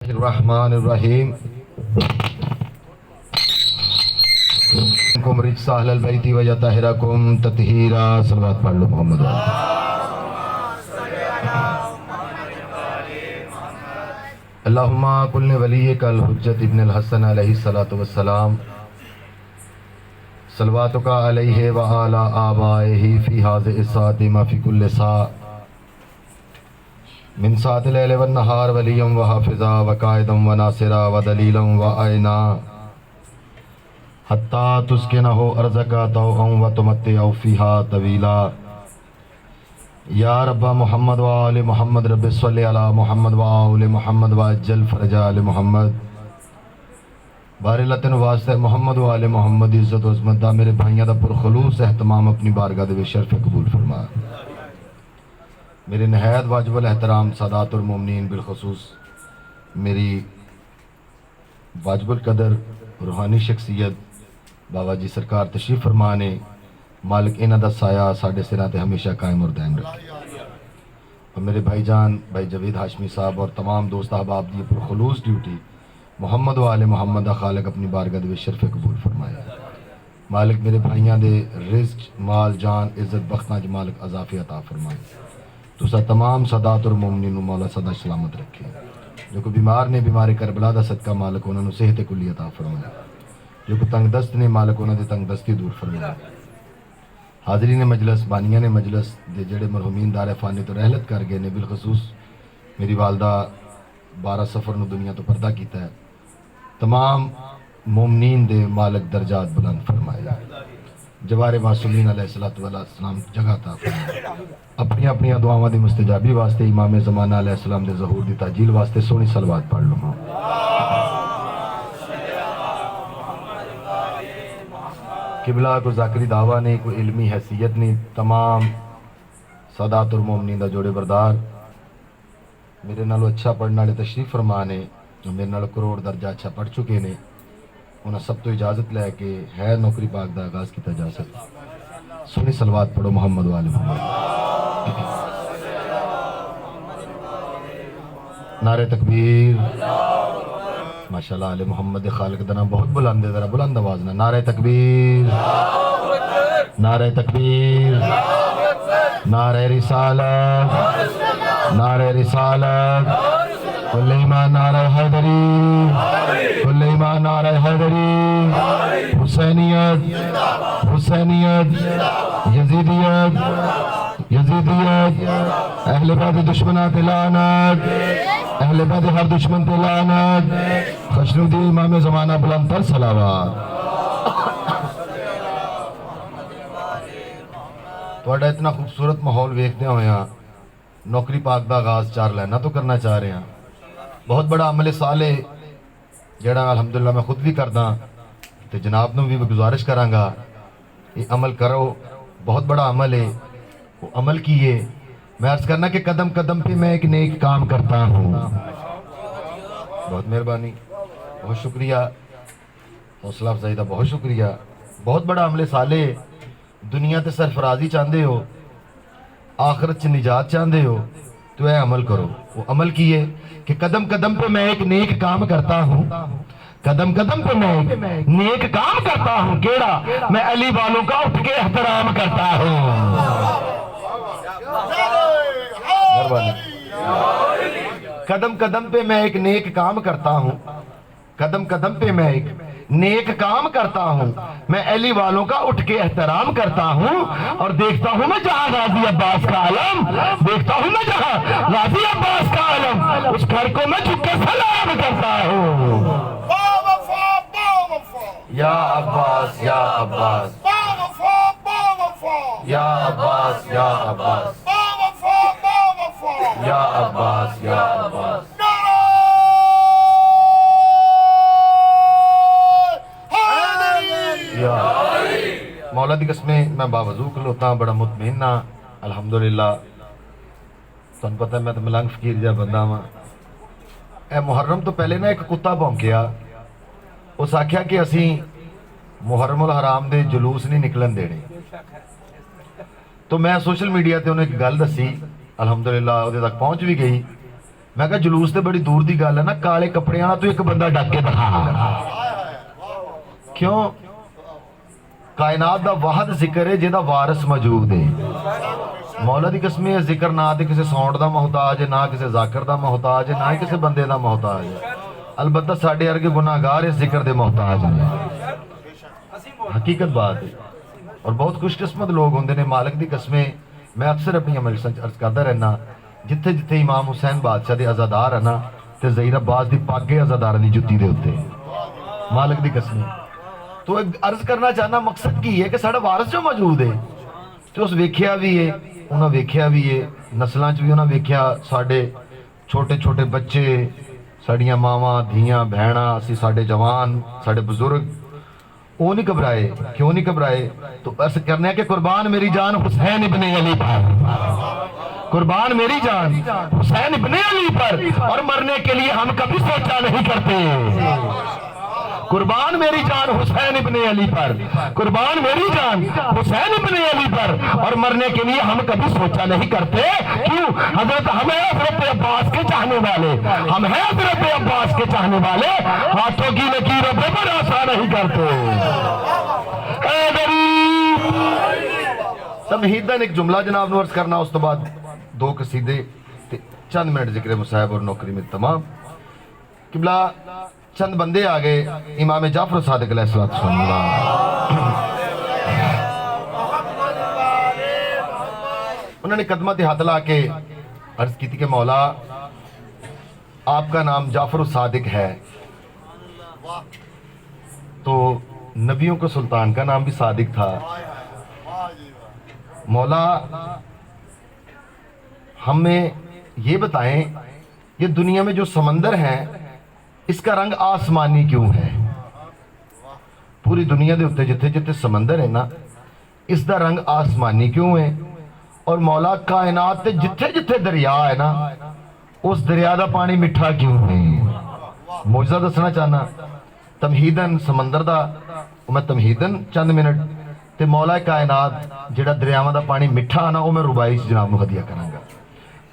الرحمن الرحیم کم رجس اہل البیت و یطہرکم تطہیرا. صلوات پڑھ لو محمد. اللہم کل ولیک الحجت ابن الحسن علیہ السلام صلواتک علیہ وعلی آبائہ فی ہذہ الساعۃ ما فی کل ساعۃ من ساعۃ اللیل والنہار ولیا وحافظا وقائدا وناصرا ودلیلا وعینا حتی تسکنہ ارضک طوعا وتمتعہ فیہا طویلا. یا رب محمد وآل محمد رب صلی علی محمد وآل محمد وعجل فرج آل محمد. بار لطن واسطہ محمد وآل محمد عزت و عظمت دا میرے بھائیاں دا پرخلوص اہتمام اپنی بارگاہ دے شرف قبول فرما. میرے نہایت واجب الاحترام سادات المومنین بالخصوص میری واجب القدر روحانی شخصیت بابا جی سرکار تشریف فرمانے. مالک انہاں دا سایہ ساڈے سراں تے ہمیشہ قائم اور دائم رکھے. اور میرے بھائی جان بھائی جاوید ہاشمی صاحب اور تمام دوست احباب دی پرخلوص ڈیوٹی محمد و آل محمد دا خالق اپنی بارگاہ دے شرف قبول فرمائے. مالک میرے بھائیاں دے رزق مال جان عزت بختاں چ مالک اضافی عطا فرمائے. تسا تمام سادات اور مومنین نو مولا سدا سلامت رکھے. جو کوئی بیمار نے بیماری کربلا دا صدقہ مالک انہاں نو صحت کلی عطا فرمائے. جو کوئی تنگ دست نے مالک انہاں دی تنگ دستی دور فرمائے. حاضرین مجلس بانیاں نے مجلس دے جڑے مرحومین دار فانی تو رحلت کر گئے نے بالخصوص میری والدہ 12 سفر نو دنیا تو پردہ کیتا ہے. تمام مومنین دے مالک درجات بلند فرمائے. جوار معصومین علیہ السلام جگہ عطا فرمائے. اپنی اپنی دعاواں دی مستجابی واسطے امام زمانہ علیہ السلام دے ظہور دی تاجیل واسطے سونی صلوات پڑھ لو. قبلہ کو ذاکری دعویٰ نہیں کوئی علمی حیثیت نہیں. تمام سادات اور مومنین دا جوڑے بردار میرے نالو اچھا پڑھنے والے تشریف فرما نے جو میرے نال کروڑ درجہ اچھا پڑھ چکے نے. انہاں سب تو اجازت لے کے ہے نوکری پاک دا آغاز کیتا جا سکتا. سونی صلوات پڑھو محمد و آل محمد. نعرہ تکبیر. ماشاءاللہ آل محمد خالق دا نام بہت بلند ہے. ذرا بلند آواز نہ نعرہ تکبیر نعرہ تکبیر نعرہ رسالت نعرہ رسالت. کل ایمان نعرہ حیدری کل ایمان نعرہ حیدری. حسینیت حسینیت یزیدیت یزیدیت. اہل بیت دشمنات لعنت اہل بیت ہر دشمن تے لعنت. خشنودی امام زمانہ بلند تر صلوات. تھوڑا اتنا خوبصورت ماحول ویکھدے ہویا نوکری پاک دا آغاز 4 لائنہ تو کرنا چاہ رہے ہیں. بہت بڑا عمل صالح جڑا الحمدللہ میں خود بھی کردا تے جناب نو بھی گزارش کراں گا یہ عمل کرو. بہت بڑا عمل ہے. وہ عمل کیے میں عرض کرنا کہ قدم قدم پہ میں ایک نیک کام کرتا ہوں. بہت مہربانی بہت شکریہ حوصلہ افزائی دا بہت شکریہ. بہت بڑا عمل صالح. دنیا تے سرفرازی چاہندے ہو آخرت چ نجات چاہندے ہو تو اے عمل کرو. وہ عمل کیے کہ قدم قدم پہ میں ایک نیک کام کرتا ہوں. قدم قدم پہ میں ایک نیک کام کرتا ہوں. کیڑا؟ میں علی والوں کا اٹھ کے احترام کرتا ہوں. قدم قدم پہ میں ایک نیک کام کرتا ہوں. قدم قدم پہ میں ایک نیک کام کرتا ہوں. میں علی والوں کا اٹھ کے احترام کرتا ہوں. اور دیکھتا ہوں میں جہاں غازی عباس کا علم دیکھتا ہوں میں جہاں غازی عباس کا علم اس گھر کو میں جھک کے سلام کرتا ہوں. یا عباس یا عباس یا عباس یا عباس یا عباس یا عباس. مولا دی قسمیں میں باوضو کھلوتا ہوں بڑا مطمئن ہاں الحمدللہ. تم پتہ ہے میں تو ملنگ فقیر جا بندہ ہاں. اے محرم تو پہلے نا ایک کتا بھونکیا. اس آکھیا کہ اسی محرم الحرام دے جلوس نہیں نکلن دینے. تو میں سوشل میڈیا تے انہیں ایک گل دسی الحمدللہ وہ تک پہنچ بھی گئی. میں کہا جلوس تے بڑی دور دی گل ہے نا، کالے کپڑے والا تو ایک بندہ ڈک کے دکھا. کیوں؟ کائنات دا واحد ذکر ہے جہاں وارث موجود ہے. مولا دی قسم ہے ذکر نہ تے کسی ساؤنڈ دا محتاج ہے، نہ کسی ذاکر دا محتاج ہے، نہ ہی کسی بندے دا محتاج ہے. البتہ ساڈے ارگے گناہگار اس ذکر دے محتاج ہیں. حقیقت بات ہے. اور بہت خوش قسمت لوگ ہوندے نے مالک دی قسمیں. میں اکثر اپنی عمل عرض کرتا رہنا، جتھے جتھے امام حسین بادشاہ دے عزادار ہے نا تے ظہیر عباس دی پاگے عزادار دی جُتی دے ہوتے مالک دی قسمیں. تو عرض کرنا چاہنا مقصد کی ہے کہ ساڑا وارث جو موجود ہے تو اس ویکھیا بھی ہے، انہاں ویکھیا بھی ہے، نسلاں چ بھی انہاں ویکھیا ساڑے چھوٹے چھوٹے بچے، ساڑیاں ماواں دھیاں بہناں، اسی ساڑے جوان، ساڑے بزرگ وہ نہیں گھبرائے. کیوں نہیں گھبرائے؟ تو عرض کرنے ہیں کہ قربان میری جان حسین ابن علی پر، قربان میری جان حسین ابن علی پر، اور مرنے کے لیے ہم کبھی سوچا نہیں کرتے. قربان میری جان حسین ابن علی پر، قربان میری جان حسین ابن علی پر، اور مرنے کے لیے ہم کبھی سوچا نہیں کرتے. کیوں؟ حضرت ہم ہیں حضرت عباس کے چاہنے والے، ہم ہیں حضرت عباس کے چاہنے والے، ہاتھوں کی لکیروں پہ بھروسہ نہیں کرتے. اے غریب تمہیدن ایک جملہ جناب نو عرض کرنا، اس تو بعد دو قصیدے چند منٹ ذکر مصاحب اور نوکری میں تمام. قبلہ چند بندے آگئے، امام جعفر صادق علیہ السلام، انہوں نے قدمہ تے ہاتھ لا کے عرض کی تھی کہ مولا آپ کا نام جعفر صادق ہے، تو نبیوں کو سلطان کا نام بھی صادق تھا. مولا ہمیں یہ بتائیں یہ دنیا میں جو سمندر ہیں اس کا رنگ آسمانی کیوں ہے؟ پوری دنیا دے ہوتے جتھے جتھے سمندر ہے نا اس دا رنگ آسمانی کیوں ہے؟ اور مولا کائنات تے جتھے جتھے دریا ہے نا اس دریا دا پانی مٹھا کیوں ہے؟ معجزہ دسنا چاہنا تمہیدن سمندر دا، میں تمہیدن چند منٹ تے مولا کائنات جڑا دریاواں دا پانی مٹھا نا وہ میں ربائی سے جناب نو ہدیہ کروں گا.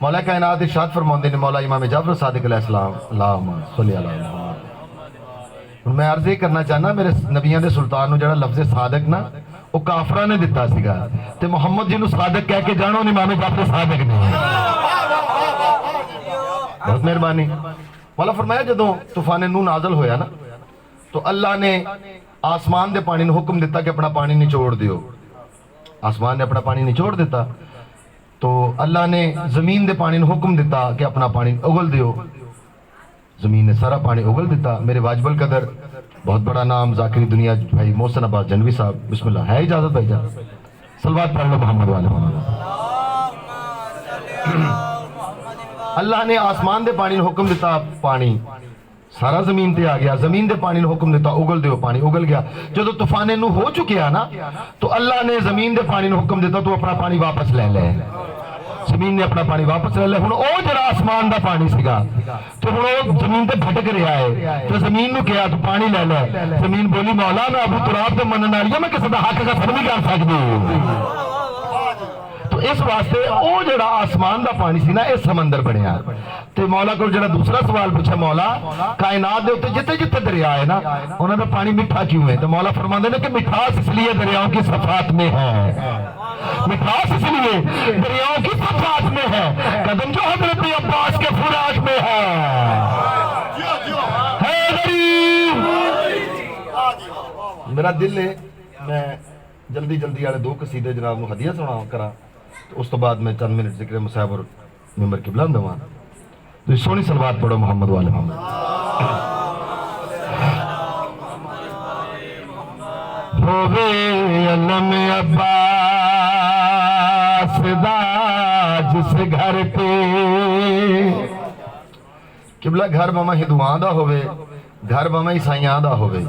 مولا کائنات ارشاد فرماندے نے مولا امام جعفر صادق علیہ السلام، اللہم صلی اللہ علیہ وسلم. میں عرض یہ کرنا چاہنا میرے نبیوں دے سلطان نو جڑا لفظ صادق نا وہ کافراں نے دتا سیگا تے محمد جی نو صادق کہہ کے جانو امام جعفر صادق نے. بہت مہربانی. مولا فرمایا جدوں طوفان نوح نازل ہویا نا تو اللہ نے آسمان دے پانی نو حکم دیتا کہ اپنا پانی نچوڑ دیو. آسمان نے اپنا پانی نچوڑ دیتا تو اللہ نے زمین دے پانی نو حکم دیتا کہ اپنا پانی اگل دیو. زمین نے سارا پانی اگل دیتا. میرے واجب القدر بہت بڑا نام ذاکری دنیا بھائی محسن عباس جنوی صاحب، بسم اللہ. ہے اجازت بھائی جان؟ صلوات پڑھ لو محمد والے محمد. اللہ نے آسمان دے پانی نو حکم دیتا، پانی سارا زمین تے آ گیا. زمین دے پانی نو حکم دیتا اگل دیو، پانی اگل گیا. جدو طوفان نو ہو چکیا نا تو اللہ نے زمین دے پانی نو حکم دیتا تو اپنا پانی واپس لے لے. زمین نے اپنا پانی واپس لے لے. ہن او جڑا آسمان دا پانی سیگا تو ہن او زمین تے بھٹک رہا ہے تو زمین نو کہیا تو پانی لے لے. زمین بولی مولا میں ابو تراب تے منن والی ہاں، میں کسے دا حق غصب نہیں کر سکدی. تو اس واسطے او جڑا آسمان دا پانی سی نا اے سمندر بنیا. تے مولا کو جڑا دوسرا سوال پوچھا مولا کائنات دے اوتے جتھے جتھے دریا ہے نا انہاں دا پانی میٹھا کیوں ہے؟ تو مولا فرماندے نے کہ مٹھاس اس لیے دریاؤں کی صفات میں ہے، مٹھاس اس لیے دریاؤں کی صفات میں ہے، قدم جو حضرت عباس کے فراق میں ہے. میرا دل ہے میں جلدی جلدی والے دو قصیدے جناب نو ہدیہ سنا کرا تو اس تو بعد میں چند منٹ ذکر مصاحب اور ممبر قبلہ دواں. تو سونی صلوات پڑھو محمد والے محمد. ہووے علم عباس دا جس گھر پہ قبلہ گھر ماما ہندوان دا ہوئے، گھر ماما عیسائیاں دا ہوئے،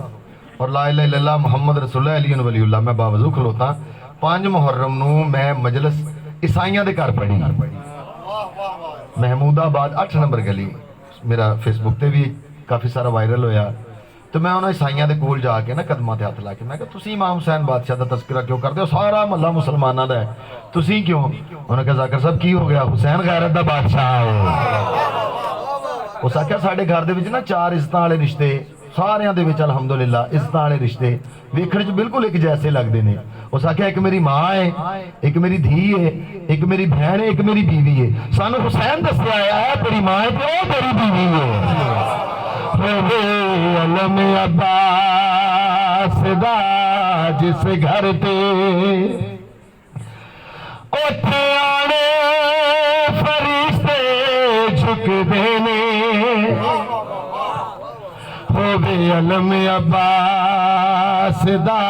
اور لا الہ الا اللہ محمد رسول اللہ علیہ ولی اللہ. میں باوضو کھلوتا 5 محرم نو میں مجلس عیسائیاں دے گھر پڑھی محمود آباد 8 نمبر گلی. میرا فیس بک تے بھی کافی سارا وائرل ہویا. تو میں انہوں عیسائیاں دے کول جا کے نا قدمہ تے ہاتھ لا کے میں کہا تسی امام حسین بادشاہ دا تذکرہ کیوں کر دے ہو؟ سارا محلہ مسلمانہ دا ہے، تسی کیوں؟ انہوں نے کہا ذاکر صاحب کی ہو گیا؟ حسین غیرت دا بادشاہ ہے. اس آخیا ساڈے گھر دے وچ نا 4 عزتاں والے رشتے ساریاں دے وچ الحمدللہ عزتاں والے رشتے ویکھن وچ بالکل ایک جیسے لگدے نے. اس آخیا ایک میری ماں ہے, ایک میری دھی ہے, ایک میری بہن ہے, ایک میری بیوی ہے. سانو حسین دسیا ہے تیری ماں ہے تے تیری بیوی ہے. علم عباس دا جس گھر تے اوتھے آنے فرشتے جھکدے نے. ہووے علم عباس دا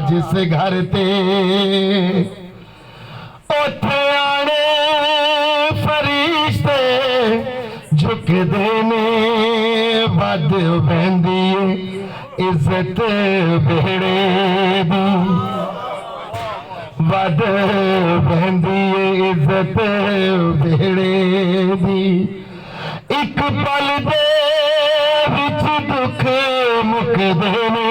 جس گھر تے اوتھے آنے فرشتے جھکدے نے. ود ویندی عزت بہڑے دی, ود ویندی عزت بہڑے دی. ایک پل دے وچ دکھ مکدے نے.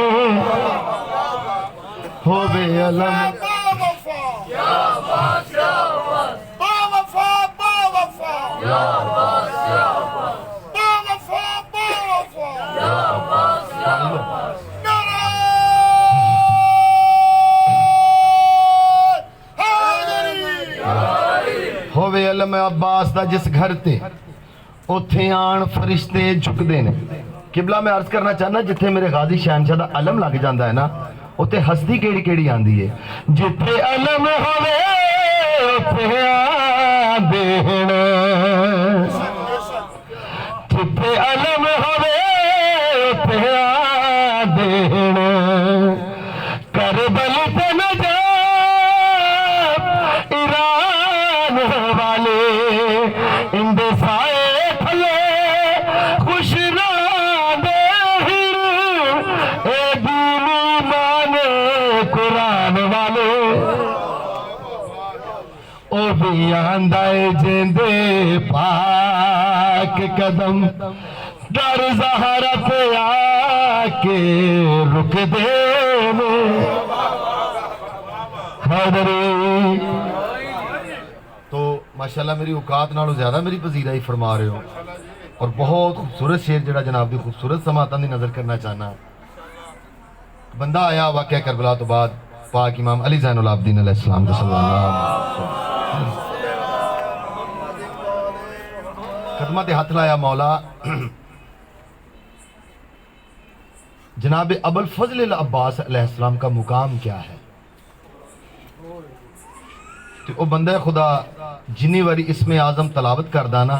ہووے علم ہووے علم عباس دا جس گھر تے اوتھے آن فرشتے جھکدے نے. قبلہ میں عرض کرنا چاہنا جتھے میرے غازی شہنشاہ دا علم لگ جاندا ہے نا اوتھے ہستی کیڑی کیڑی آندی ہے. جتھے علم ہووے اوتھے آندے نے, جتھے علم ہووے اوتھے آندے نے. کربل تے نجات ایران والے اندے سائے تھلے خوش راندے ہر اے دین ایمان قرآن والے. او بھی آندائے جیندے پاک قدم در زہرہ پہ آ کے رک دے نے. حیدری تو ماشاءاللہ میری اوقات نالوں زیادہ میری پذیرائی فرما رہے ہو, اور بہت خوبصورت شعر جڑا جناب دی خوبصورت سماعتاں دی نظر کرنا چاہنا. بندہ آیا واقعہ کربلا تو بعد پاک امام علی زین العابدین علیہ السلام صلی اللہ علیہ وسلم قدمہ تے ہاتھ لایا. مولا جناب ابو الفضل العباس علیہ السلام کا مقام کیا ہے؟ تو او بندہ خدا جنی واری اسم اعظم تلاوت کر دانا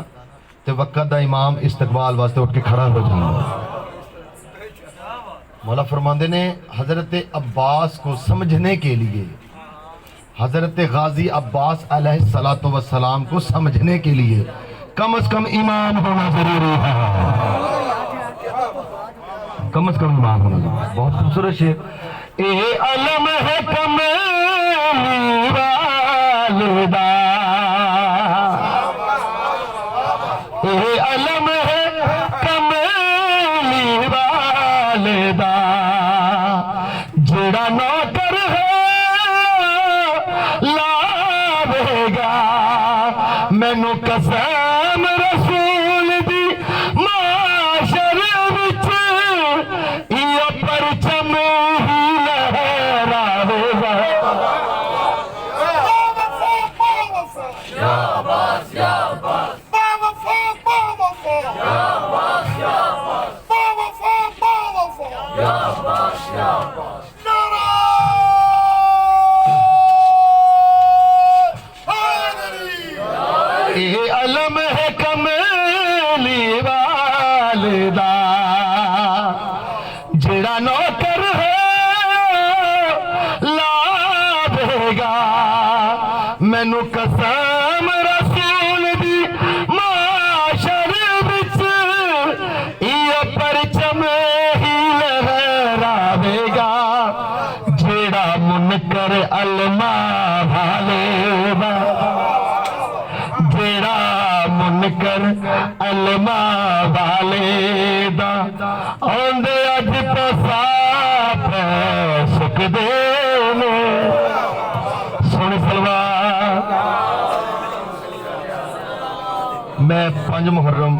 تے وقت دا امام استقبال واسطے اٹھ کے کھڑا ہو جانا. مولا فرماندے نے حضرت عباس کو سمجھنے کے لیے, حضرت غازی عباس علیہ السلام کو سمجھنے کے لیے کم از کم ایمان ہونا ضروری ہے. کم از کم ایمان ہونا ضروری ہے. بہت خوبصورت شعر. اے علم ہے کمیلی والدہ, اے علم ہے کمیلی والدہ, جڑا نوکر ہے لاوے گا مینوں قسم رسول دی معاشر وچ یہ پرچم ہی لہراوے گا. یہ علم ہے کمیلی والدہ, جڑا نوکر ہے لاوے گا مینوں قسم رسول دی معاشر وچ یہ پرچم ہی لہراوے گا. جڑا منکر علما والے دا, جڑا منکر علما والے دا آندے اج تو صاف سکدے نے. سن سلوار. میں 5 محرم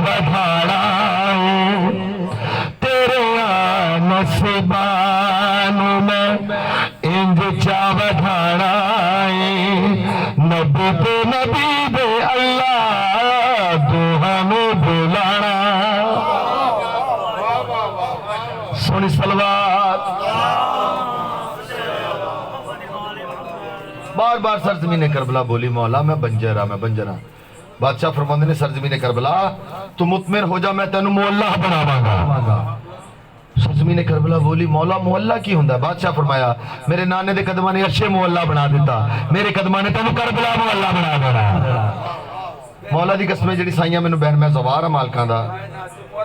بدھانا تیرے نصیبان میں انج چا بدھانا نبی دے اللہ دوہانو بلانا سونی سلوات بار بار سرزمین کربلا بولی مولا میں بنجرہ بادشاہ فرماندے نے سرزمین کربلا تو مطمئن ہو جا میں تینوں مولا بناواں گا سرزمین کربلا بولی مولا مولا کی ہوندا بادشاہ فرمایا میرے نانے دے قدماں نے عرش مولا بنا دیتا میرے قدماں نے تینوں کربلا مولا بنا دینا مولا دی قسمیں جڑی سائیاں مینوں بہن میں زوار مالکاں دا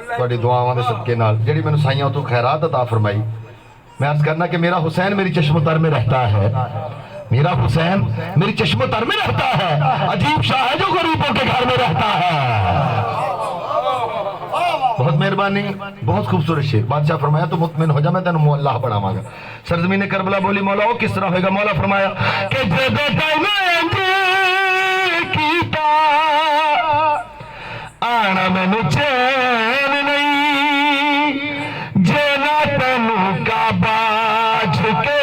تہاڈی دعاواں دے صدقے نال جڑی مینوں سائیاں تو خیرات عطا فرمائی میں عرض کرنا کہ میرا حسین میری چشم و تر میں رہتا ہے میرا حسین میری چشم و تر میں رہتا ہے عجیب شاہ ہے جو غریبوں کے گھر میں رہتا ہے بہت مہربانی بہت خوبصورت شعر بادشاہ فرمایا تو مطمئن ہو جا میں تینوں اللہ بناواں گا سرزمین کربلا بولی مولا وہ کس طرح ہوئے گا مولا فرمایا کہ جدو تینوں کیتا آنا مینوں چین نہیں جے نہ تینوں کعبہ جھکے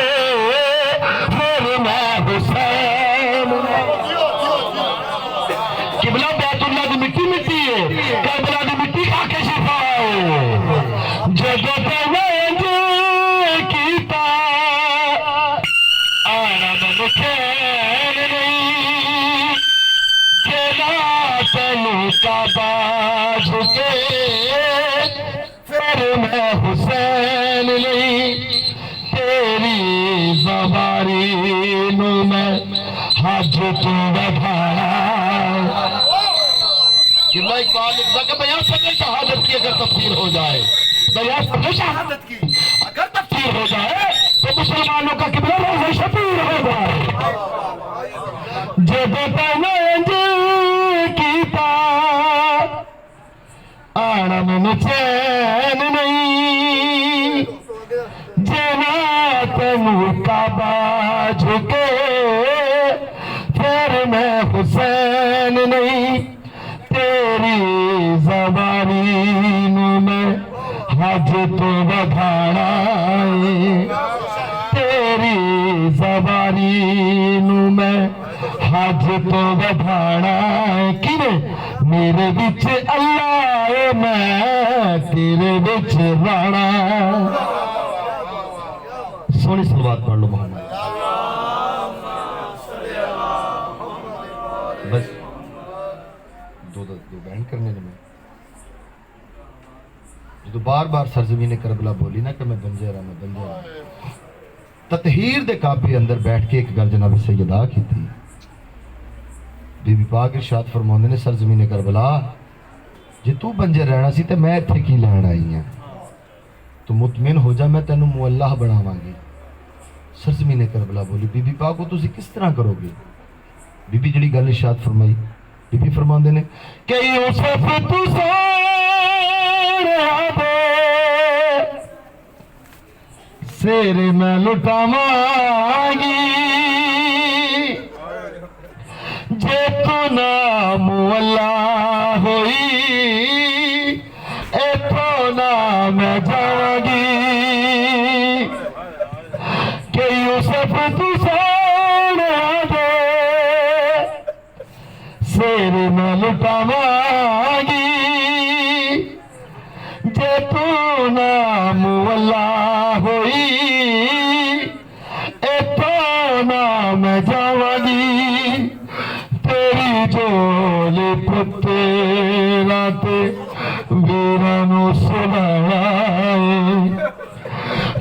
قبلہ بیت اللہ دی مٹی مٹی ہے کربلا دی مٹی کھا کے شفا ہے جدو تینوں کیتا آنا مینوں چین نہیں جینا تینوں کعبہ جھکے پھر میں حسین نہیں تیری زباری نو میں حج تو بدھانا قبلہ اقبال لکھتا کہ بیان سب شہادت کی اگر تفسیر ہو جائے بیان سب شہادت کی اگر تفسیر ہو جائے تو مسلمانوں کا قبلہ روز شفیر ہو جائے جب تینوں کیتا آنا مینوں چین نہیں جینا تینوں کعبہ جھکے پھر میں حسین نہیں تیری زبانی میں حج تو بدھانا تیری زبانی میں حج تو بدھانا کیویں میرے بچ اللہ میں تیرے بچ رانا سونی سلوات پڑھ لو محمد بس دو بینڈ کرنے میں جو بار بار سرزمین کربلا بولی نا کہ میں بنجرہ تطہیر دے کعبے اندر بیٹھ کے ایک گل جناب سیدہ کی تھی بی بی پاک ارشاد فرماندے نے سرزمین کربلا جے تو بنجر رہنا سی تے میں ایتھے کی لین آئی ہیں تو مطمئن ہو جا میں تینوں مولا بناواں گی سرزمین کربلا بولی بی بی پاک کو تسی کس طرح کرو گے بی بی جڑی گل ارشاد فرمائی بی بی فرماندے نے کہ یوسف تو سوڑا دے سیر میں لٹاواں گی جے تو نام اللہ ہوئی ایتھو نام جاواں گی کہ یوسف تو سوڑا دے سیر میں لٹاواں گی جے تو نام اللہ ہوئی ایتھو نام جاواں گی تیری جولی پتیرا تے ویرانو سنانا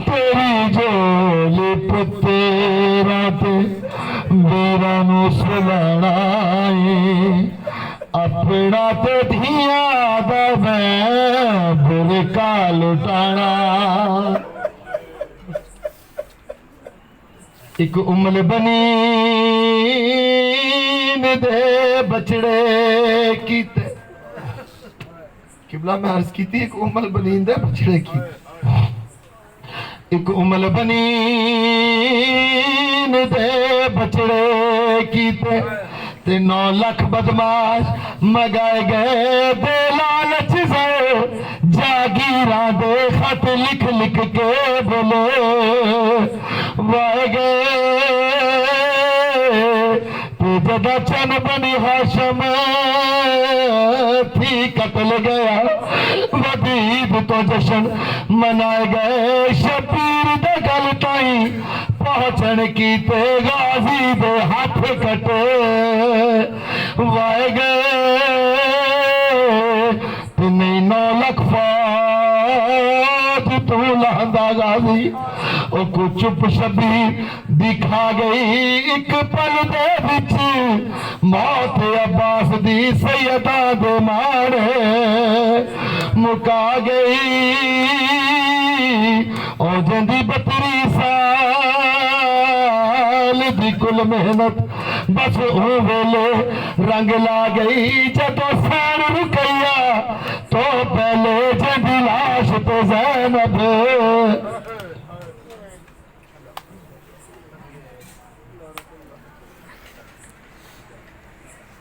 تیری جولی پتیرا تے ویرانو سنانا اپنا تے دھیاں دا میں برکا لٹانا ایک امل بنی دے بچڑے کیتے قبلہ میں عرض کی تھی ایک امل بنین دے بچڑے کیتے ایک امل بنین دے بچڑے کیتے تے 9 لاکھ بدماش مگائے گئے دے لالچ لکھ کے بولے وائے گئے تو جدا چن بنی ہاشم تھی قتل گیا ودید تو جشن منائے گئے شبیر دے گل تائیں پہنچن کی تے غازی دے ہاتھ کٹے وائے گئے تنہیں 9 لکھ فوج تو لہندا غازی او کو چپ شبیر دکھا گئی ایک پل دے بچ موت عباس دی سیدہ دے مانے مکا گئی او جندی 32 سال دی کل محنت بس او ویلے رنگ لا گئی جدو سین رکیا تو پہلے جندی لاش تو زینب